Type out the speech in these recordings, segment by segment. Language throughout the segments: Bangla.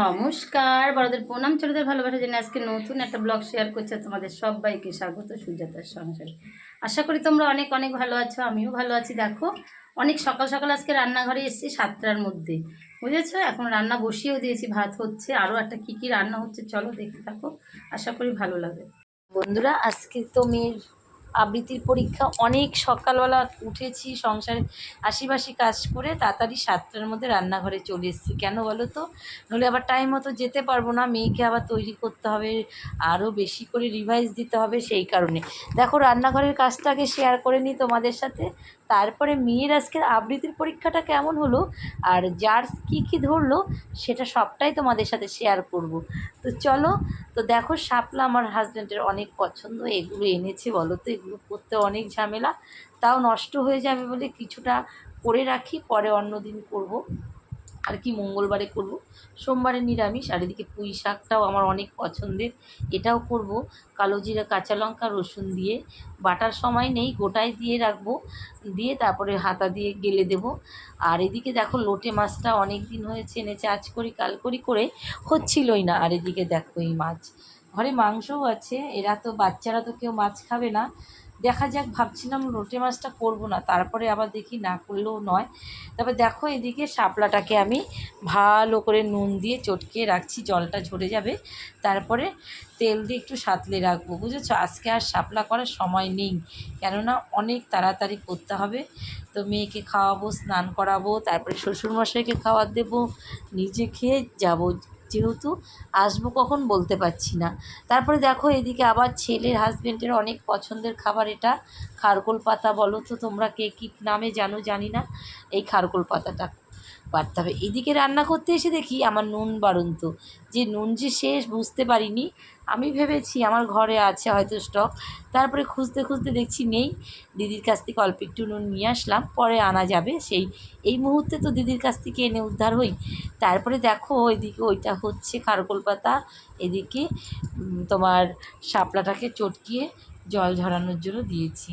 নমস্কার, বড়দের প্রণাম, ছোটদের ভালোবাসা জেনে আজকে নতুন একটা ব্লগ শেয়ার করছে। তোমাদের সবাইকে স্বাগত সুজাতার সংসারে। আশা করি তোমরা অনেক অনেক ভালো আছো, আমিও ভালো আছি। দেখো অনেক সকাল সকাল আজকে রান্নাঘরে এসেছি 7টার মধ্যে, বুঝেছো? এখন রান্না বসিয়েও দিয়েছি, ভাত হচ্ছে, আরও একটা কী কী রান্না হচ্ছে চলো দেখতে থাকো, আশা করি ভালো লাগে। বন্ধুরা, আজকে তো মেয়ের আবৃত্তির পরীক্ষা। অনেক সকালবেলা উঠেছি, সংসারে আশিবাসি কাজ করে তাড়াতাড়ি 7টার মধ্যে রান্নাঘরে চলে এসেছি। কেন বলো তো? নইলে আবার টাইম মতো যেতে পারবো না, মেয়েকে আবার তৈরি করতে হবে, আরও বেশি করে রিভাইজ দিতে হবে, সেই কারণে দেখো রান্নাঘরের কাজটা আগে শেয়ার করে নিই তোমাদের সাথে। তারপরে মেয়ের আজকের আবৃত্তির পরীক্ষাটা কেমন হলো আর যার কী কী ধরলো সেটা সবটাই তোমাদের সাথে শেয়ার করব। তো চলো। তো দেখো শাপলা আমার হাজব্যান্ডের অনেক পছন্দ, এগুলো এনেছে। বলো তো, এগুলো করতে অনেক ঝামেলা, তাও নষ্ট হয়ে যাবে বলে কিছুটা করে রাখি, পরে অন্য দিন করব। আর কি মঙ্গলবারে করব, সোমবারে নিরামিষ। আর এদিকে পুঁই শাকটাও আমার অনেক পছন্দের, এটাও করব। কালো জিরা, কাঁচা লঙ্কা, রসুন দিয়ে, বাটার সময় নেই, গোটায় দিয়ে রাখবো, দিয়ে তারপরে হাতা দিয়ে গেলে দেব। আর এদিকে দেখো লোটে মাছটা অনেক দিন হয়েছে এনেছে, আজ করি কাল করি করে হচ্ছিলই না। আর এদিকে দেখো এই মাছ, ঘরে মাংসও আছে, এরা তো বাচ্চারা তো কেউ মাছ খাবে না। দেখা যাক, ভাবছিলাম লোটে মাছটা করব না, তারপরে আবার দেখি না করলেও নয়। তবে দেখো এদিকে শাপলাটাকে আমি ভালো করে নুন দিয়ে চটকে রাখছি, জলটা ঝরে যাবে, তারপরে তেল দিয়ে একটু সাঁতলে রাখবো, বুঝেছো? আজকে আর শাপলা করার সময় নেই, কেননা অনেক তাড়াতাড়ি করতে হবে। তো মেয়েকে খাওয়াবো, স্নান করাবো, তারপরে শ্বশুরমশাইকে খাওয়ার দেবো, নিজে খেয়ে যাব, যেহেতু আসবো কখন বলতে পারছি না। তারপরে দেখো এদিকে আবার ছেলের হাজব্যান্ডের অনেক পছন্দের খাবার, এটা খারকোল পাতা। বলো তো তোমরা কে কী নামে জানো জানি না, এই খারকোল পাতাটা পারতে হবে। এদিকে রান্না করতে এসে দেখি আমার নুন বাড়ন্ত, যে নুন যে শেষ বুঝতে পারিনি। আমি ভেবেছি আমার ঘরে আছে হয়তো স্টক, তারপরে খুঁজতে খুঁজতে দেখছি নেই। দিদির কাছ থেকে অল্প একটু নুন নিয়ে আসলাম, পরে আনা যাবে, সেই এই মুহূর্তে তো দিদির কাছ থেকে এনে উদ্ধার হই। তারপরে দেখো এদিকে ওইটা হচ্ছে খারকোল পাতা, এদিকে তোমার শাপলাটাকে চটকিয়ে জল ঝরানোর জন্য দিয়েছি।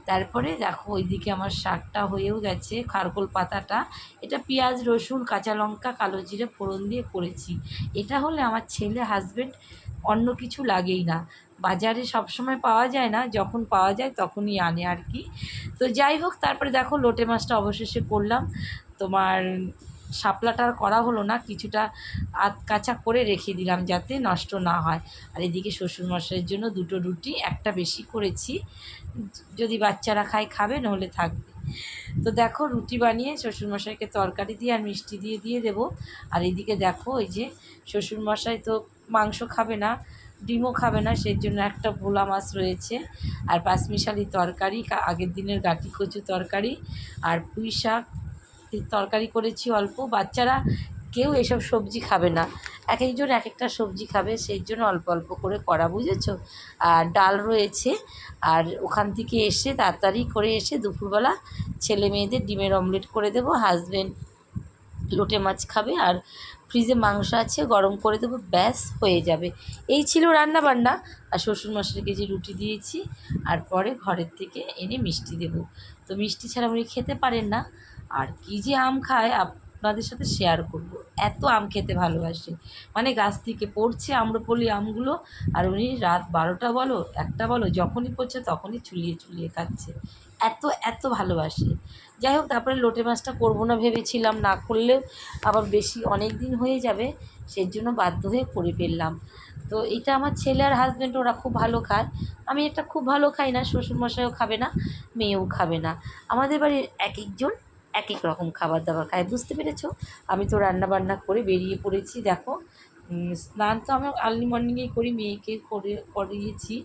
তারপরে দেখো ওইদিকে আমার শাকটা হয়েও গেছে, খারকোল পাতাটা, এটা পেঁয়াজ, রসুন, কাঁচা লঙ্কা, কালো জিরে ফোড়ন দিয়ে করেছি। এটা হলে আমার ছেলে হাজব্যান্ড অন্য কিছু লাগেই না। বাজারে সবসময় পাওয়া যায় না, যখন পাওয়া যায় তখনই আনে আর কি। তো যাই হোক, তারপরে দেখো লোটে মাছটা অবশেষে করলাম। তোমার শাপলাটা আর করা হলো না, কিছুটা আধ কাঁচা করে রেখে দিলাম যাতে নষ্ট না হয়। আর এদিকে শ্বশুরমশাইয়ের জন্য দুটো রুটি, একটা বেশি করেছি, যদি বাচ্চারা খায় খাবে, নাহলে থাকবে। তো দেখো রুটি বানিয়ে শ্বশুরমশাইকে তরকারি দিয়ে আর মিষ্টি দিয়ে দিয়ে দেবো। আর এদিকে দেখো ওই যে শ্বশুরমশাই তো মাংস খাবে না, ডিমও খাবে না, সেই জন্য একটা ভোলা মাছ রয়েছে, আর পাঁচমিশালি তরকারি, আগের দিনের গাঁটি কচু তরকারি, আর পুঁই শাক তরকারি করেছি অল্প। বাচ্চারা কেউ এসব সবজি খাবে না, এক একজন এক একটা সবজি খাবে, সেই জন্য অল্প অল্প করে করা, বুঝেছো? আর ডাল রয়েছে। আর ওখান থেকে এসে তাড়াতাড়ি করে এসে দুপুরবেলা ছেলে মেয়েদের ডিমের অমলেট করে দেবো, হাজব্যান্ড লোটে মাছ খাবে, আর ফ্রিজে মাংস আছে গরম করে দেবো, ব্যাস হয়ে যাবে। এই ছিল রান্না বান্না। আর শ্বশুরমশাইকে যে রুটি দিয়েছি, আর পরে ঘরের থেকে এনে মিষ্টি দেবো। তো মিষ্টি ছাড়া উনি খেতে পারেন না। আর কী যে আম খায় আপনাদের সাথে শেয়ার করব, এত আম খেতে ভালোবাসে, মানে গাছ থেকে পড়ছে আম্রপলি আমগুলো, আর উনি রাত 12টা বলো 1টা বলো, যখনই পড়ছে তখনই চুলিয়ে চুলিয়ে খাচ্ছে, এত এত ভালোবাসে। যাই হোক, তারপরে লোটে মাছটা করবো না ভেবেছিলাম, না করলেও আবার বেশি অনেক দিন হয়ে যাবে, সেই জন্য বাধ্য হয়ে করে ফেললাম। তো এটা আমার ছেলে আর হাজব্যান্ড ওরা খুব ভালো খায়, আমি এটা খুব ভালো খাই না, শ্বশুরমশাইও খাবে না, মেয়েও খাবে না। আমাদের বাড়ির এক একজন এক এক রকম খাবার দাবার খায়, বুঝতে পেরেছো? আমি তো রান্না বান্না করে বেরিয়ে পড়েছি। দেখো স্নান তো আমি আর্লি মর্নিংয়েই করি, মেয়েকে করিয়েছি।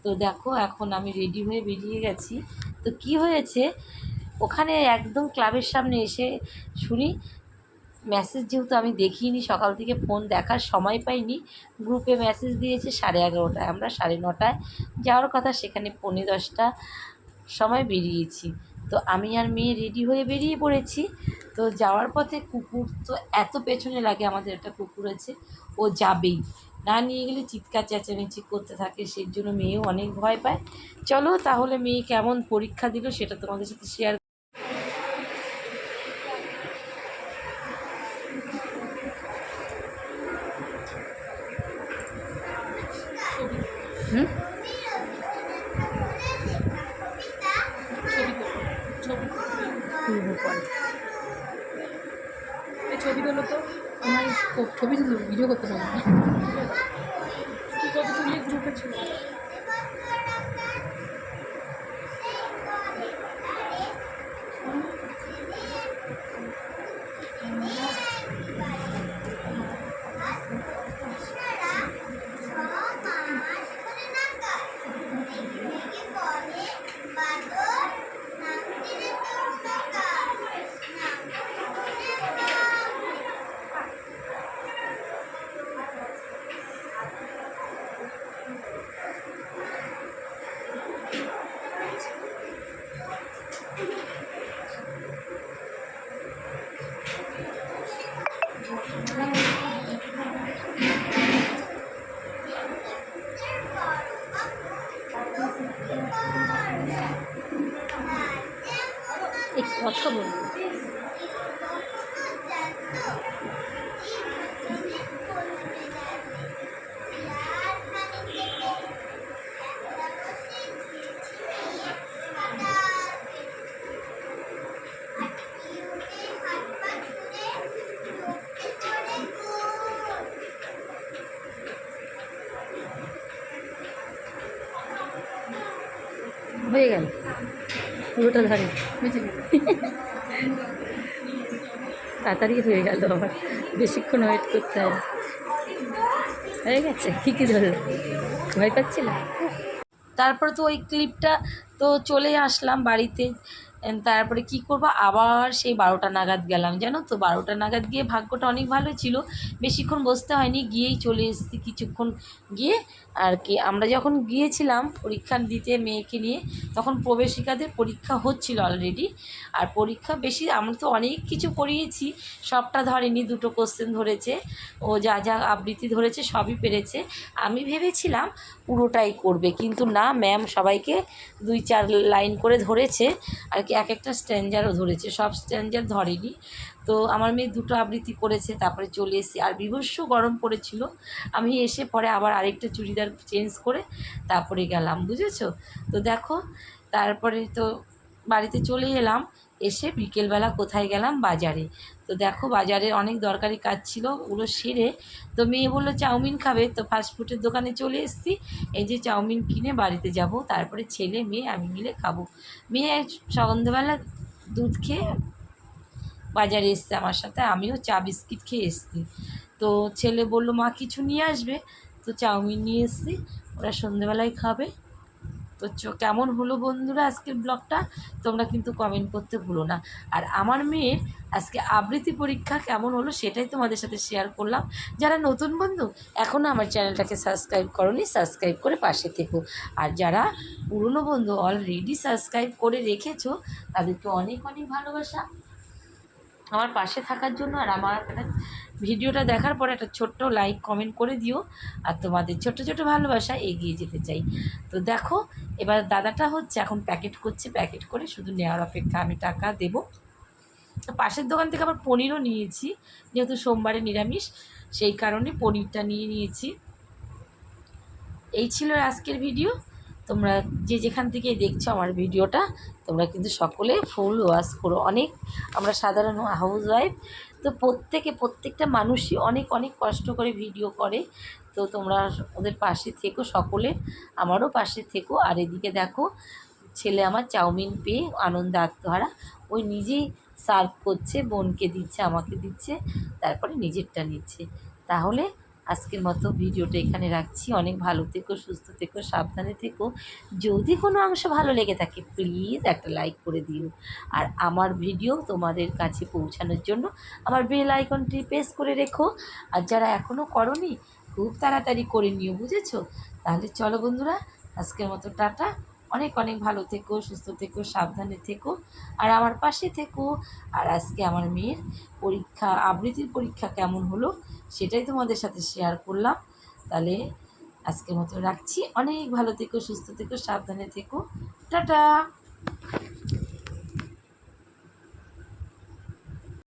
তো দেখো এখন আমি রেডি হয়ে বেরিয়ে গেছি। তো কি হয়েছে, ওখানে একদম ক্লাবের সামনে এসে শুনি মেসেজ, যেহেতু আমি দেখিনি সকাল থেকে, ফোন দেখার সময় পাইনি, গ্রুপে মেসেজ দিয়েছে 11:30টায়, আমরা 9:30টায় যাওয়ার কথা, সেখানে 10:45 সময় বেরিয়েছি। তো আমি আর মেয়ে রেডি হয়ে বেরিয়ে পড়েছি। তো যাওয়ার পথে কুকুর তো এত পেছনে লাগে, আমাদের একটা কুকুর আছে, ও যাবেই, না নিয়ে গেলে চিৎকার চেঁচামেচি করতে থাকে, সেই জন্য মেয়েও অনেক ভয় পায়। চলো তাহলে মেয়ে কেমন পরীক্ষা দিল সেটা তোমাদের সাথে শেয়ার। তুলবো পরে। এই ছবি তোলো তো, আমার ছবি তুলো, ভিডিও করতে পারবো না। তুই কত তুলি গ্রুপে ছবি? এই কথা বলবো। হয়ে গেল পুরোটা ধারে, বুঝে গেল। তাড়াতাড়ি হয়ে গেল, আবার বেশিক্ষণ ওয়েট করতে হবে। হয়ে গেছে, কী কী ধরল, ভয় পাচ্ছিল। তারপরে তো ওই ক্লিপটা তো চলে আসলাম বাড়িতে। তারপরে কি করব, আবার সেই 12টা নাগাদ গেলাম, জানো তো। 12টা নাগাদ গিয়ে ভাগ্যটা অনেক ভালো ছিল, বেশিক্ষণ বসতে হয়নি, গিয়েই চলে এসেছি কিছুক্ষণ গিয়ে। আর কি আমরা যখন গিয়েছিলাম পরীক্ষা দিতে মেয়েকে নিয়ে, তখন প্রবেশিকাদের পরীক্ষা হচ্ছিল অলরেডি। আর পরীক্ষা বেশি, আমরা তো অনেক কিছু করিয়েছি, সবটা ধরেনি, 2টো কোশ্চেন ধরেছে। ও যা যা আবৃত্তি ধরেছে সবই পেরেছে। আমি ভেবেছিলাম পুরোটাই করবে, কিন্তু না, ম্যাম সবাইকে 2-4 লাইন করে ধরেছে আর কি, এক একটা স্ট্যাঞ্জারও ধরেছে, সব স্ট্যাঞ্জার ধরেনি। তো আমার মেয়ে 2টো আবৃত্তি করেছে, তারপরে চলে এসেছি। আর বিভৎস গরম পড়েছিল, আমি এসে পরে আবার আরেকটা চুড়িদার চেঞ্জ করে তারপরে গেলাম, বুঝেছো তো। দেখো তারপরে তো বাড়িতে চলে এলাম, এসে বিকেলবেলা কোথায় গেলাম, বাজারে। তো দেখো বাজারে অনেক দরকারি কাজ ছিল, ওগুলো সেরে তো মেয়ে বললো চাউমিন খাবে, তো ফাস্টফুডের দোকানে চলে এসেছি। এই যে চাউমিন কিনে বাড়িতে যাব, তারপরে ছেলে মেয়ে আমি মিলে খাবো। মেয়ে সন্ধ্যেবেলা দুধ খেয়ে বাজারে এসছে আমার সাথে, আমিও চা বিস্কিট খেয়ে এসেছি। তো ছেলে বললো মা কিছু নিয়ে আসবে, তো চাউমিন নিয়ে এসেছি, ওরা সন্ধ্যেবেলায় খাবে। তো কেমন হলো বন্ধুরা আজকের ব্লগটা, তোমরা কিন্তু কমেন্ট করতে ভুলো না। আর আমার মেয়ের আজকে আবৃত্তি পরীক্ষা কেমন হলো সেটাই তোমাদের সাথে শেয়ার করলাম। যারা নতুন বন্ধু এখনও আমার চ্যানেলটাকে সাবস্ক্রাইব করোনি, সাবস্ক্রাইব করে পাশে থেকো। আর যারা পুরনো বন্ধু অলরেডি সাবস্ক্রাইব করে রেখেছো, তাদেরকে অনেক অনেক ভালোবাসা আমার পাশে থাকার জন্য। আর আমার একটা ভিডিওটা দেখার পরে একটা ছোট্ট লাইক কমেন্ট করে দিও। আর তোমাদের ছোট ছোট ভালোবাসা এগিয়ে যেতে চাই। তো দেখো এবার দাদাটা হচ্ছে এখন প্যাকেট করছে, প্যাকেট করে শুধু নেওয়ার অপেক্ষা, আমি টাকা দেব। তো পাশের দোকান থেকে আবার পনিরও নিয়েছি, যেহেতু সোমবারে নিরামিষ, সেই কারণে পনিরটা নিয়ে নিয়েছি। এই ছিল আজকের ভিডিও। তোমরা যে যেখান থেকে দেখছো আমার ভিডিওটা, তোমরা কিন্তু সকলে ফুল ওয়াচ করো। অনেক আমরা সাধারণ হাউস ওয়াইফ, তো প্রত্যেকটা মানুষই অনেক অনেক কষ্ট করে ভিডিও করে। তো তোমরা ওদের পাশে থেকো, সকলে আমারও পাশে থেকো। আর এদিকে দেখো ছেলে আমার চাউমিন পেয়ে আনন্দে আত্মহারা, ওই নিজেই সার্ভ করছে, বোনকে দিচ্ছে, আমাকে দিচ্ছে, তারপরে নিজেরটা নিচ্ছে। তাহলে আজকের মতো ভিডিওটা এখানে রাখছি। অনেক ভালো থেকো, সুস্থ থেকো, সাবধানে থেকো। যদি কোনো অংশ ভালো লেগে থাকে প্লিজ একটা লাইক করে দিও। আর আমার ভিডিও তোমাদের কাছে পৌঁছানোর জন্য আমার বেল আইকনটি প্রেস করে রেখো। আর যারা এখনও করোনি খুব তাড়াতাড়ি করে নিও, বুঝেছো। তাহলে চলো বন্ধুরা, আজকের মতো টাটা। অনেক অনেক ভালো থেকো, সুস্থ থেকো, সাবধানে থেকো, আর আমার পাশে থেকো। আর আজকে আমার মেয়ের পরীক্ষা, আবৃত্তির পরীক্ষা কেমন হলো সেটাই তোমাদের সাথে শেয়ার করলাম। তাহলে আজকের মতো রাখছি। অনেক ভালো থেকো, সুস্থ থেকো, সাবধানে থেকো, টাটা।